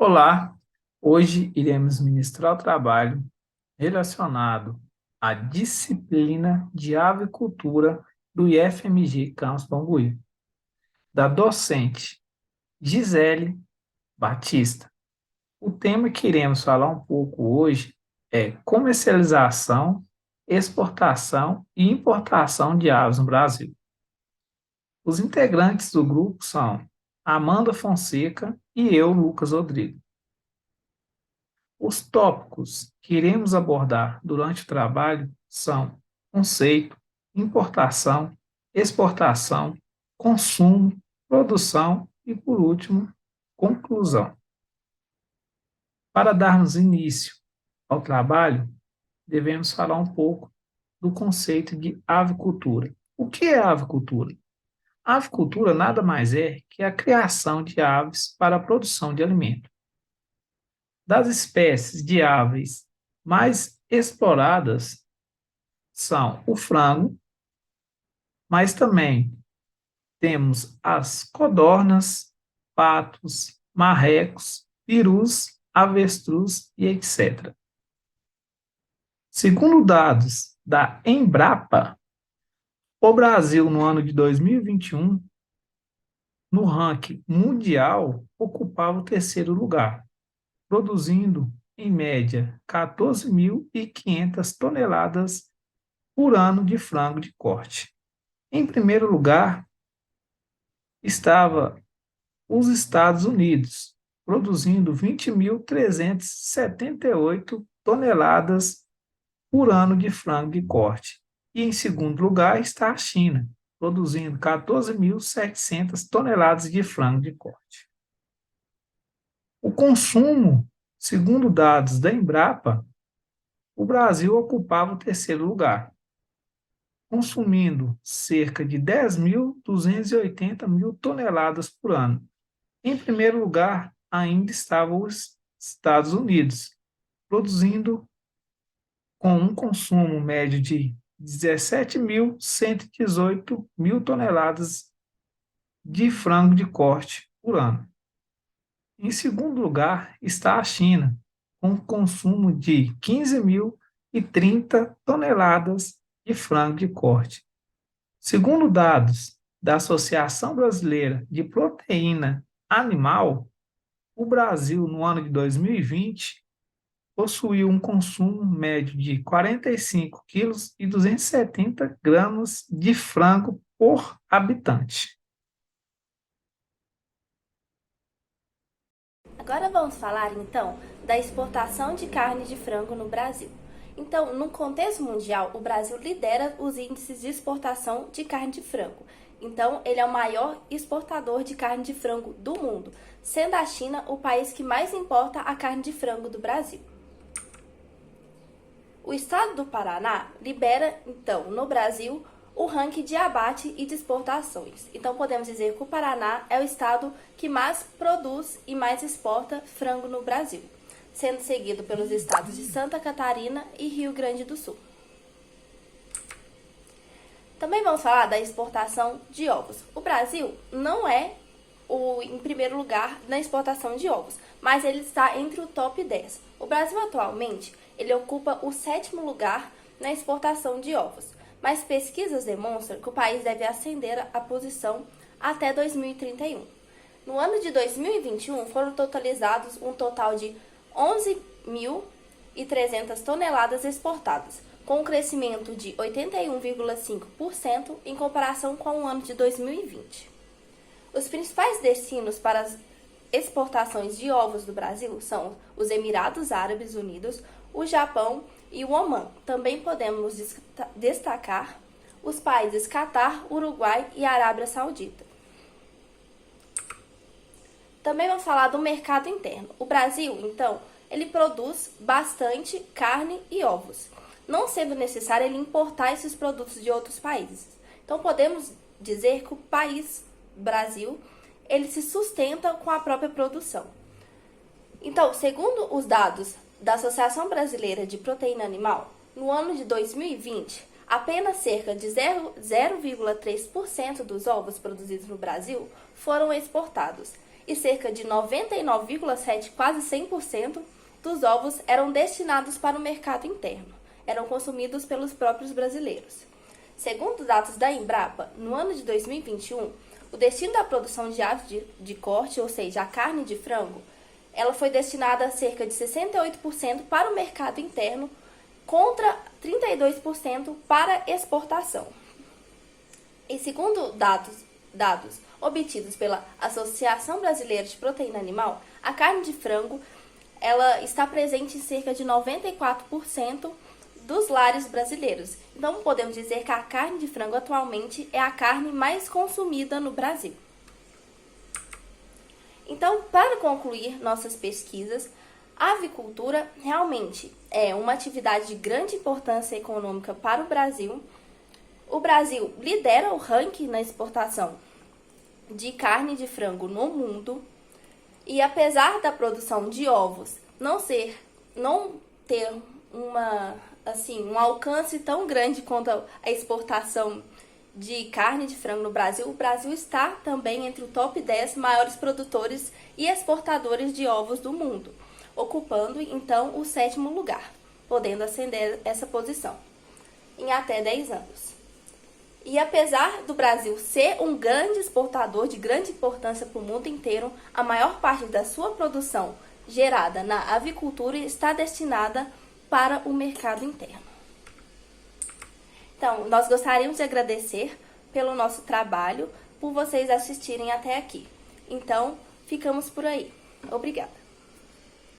Olá, hoje iremos ministrar o trabalho relacionado à disciplina de avicultura do IFMG Campus Bambuí, da docente Gisele Batista. O tema que iremos falar um pouco hoje é comercialização, exportação e importação de aves no Brasil. Os integrantes do grupo são Amanda Fonseca e eu, Lucas Rodrigues. Os tópicos que iremos abordar durante o trabalho são conceito, importação, exportação, consumo, produção e, por último, conclusão. Para darmos início ao trabalho, devemos falar um pouco do conceito de avicultura. O que é avicultura? A avicultura nada mais é que a criação de aves para a produção de alimento. Das espécies de aves mais exploradas são o frango, mas também temos as codornas, patos, marrecos, perus, avestruz e etc. Segundo dados da Embrapa, o Brasil, no ano de 2021, no ranking mundial, ocupava o terceiro lugar, produzindo, em média, 14.500 toneladas por ano de frango de corte. Em primeiro lugar, estava os Estados Unidos, produzindo 20.378 toneladas por ano de frango de corte. E em segundo lugar está a China, produzindo 14.700 toneladas de frango de corte. O consumo, segundo dados da Embrapa, o Brasil ocupava o terceiro lugar, consumindo cerca de 10.280 mil toneladas por ano. Em primeiro lugar, ainda estavam os Estados Unidos, produzindo com um consumo médio de 17.118 mil toneladas de frango de corte por ano. Em segundo lugar está a China, com consumo de 15.030 toneladas de frango de corte. Segundo dados da Associação Brasileira de Proteína Animal, o Brasil, no ano de 2020, possuiu um consumo médio de 45 quilos e 270 gramas de frango por habitante. Agora vamos falar então da exportação de carne de frango no Brasil. Então, no contexto mundial, o Brasil lidera os índices de exportação de carne de frango. Então, ele é o maior exportador de carne de frango do mundo, sendo a China o país que mais importa a carne de frango do Brasil. O estado do Paraná libera, então, no Brasil, o ranking de abate e de exportações. Então, podemos dizer que o Paraná é o estado que mais produz e mais exporta frango no Brasil, sendo seguido pelos estados de Santa Catarina e Rio Grande do Sul. Também vamos falar da exportação de ovos. O Brasil não é em primeiro lugar na exportação de ovos, mas ele está entre o top 10. O Brasil atualmente ele ocupa o sétimo lugar na exportação de ovos, mas pesquisas demonstram que o país deve ascender a posição até 2031. No ano de 2021, foram totalizados um total de 11.300 toneladas exportadas, com um crescimento de 81,5% em comparação com o ano de 2020. Os principais destinos para as exportações de ovos do Brasil são os Emirados Árabes Unidos, o Japão e o Omã. Também podemos destacar os países Catar, Uruguai e Arábia Saudita. Também vamos falar do mercado interno. O Brasil, então, ele produz bastante carne e ovos, não sendo necessário ele importar esses produtos de outros países. Então, podemos dizer que o país Brasil, ele se sustenta com a própria produção. Então, segundo os dados da Associação Brasileira de Proteína Animal, no ano de 2020, apenas cerca de 0,3% dos ovos produzidos no Brasil foram exportados. e cerca de 99,7%, quase 100%, dos ovos eram destinados para o mercado interno, eram consumidos pelos próprios brasileiros. Segundo dados da Embrapa, no ano de 2021, o destino da produção de aves de corte, ou seja, a carne de frango, ela foi destinada a cerca de 68% para o mercado interno, contra 32% para exportação. E segundo dados obtidos pela Associação Brasileira de Proteína Animal, a carne de frango ela está presente em cerca de 94% dos lares brasileiros. Então, podemos dizer que a carne de frango atualmente é a carne mais consumida no Brasil. Então, para concluir nossas pesquisas, a avicultura realmente é uma atividade de grande importância econômica para o Brasil. O Brasil lidera o ranking na exportação de carne de frango no mundo. E apesar da produção de ovos não ter um alcance tão grande quanto a exportação de carne de frango no Brasil, o Brasil está também entre o top 10 maiores produtores e exportadores de ovos do mundo, ocupando então o 7º lugar, podendo ascender essa posição em até 10 anos. E apesar do Brasil ser um grande exportador de grande importância para o mundo inteiro, a maior parte da sua produção gerada na avicultura está destinada para o mercado interno. Então, nós gostaríamos de agradecer pelo nosso trabalho, por vocês assistirem até aqui. Então, ficamos por aí. Obrigada.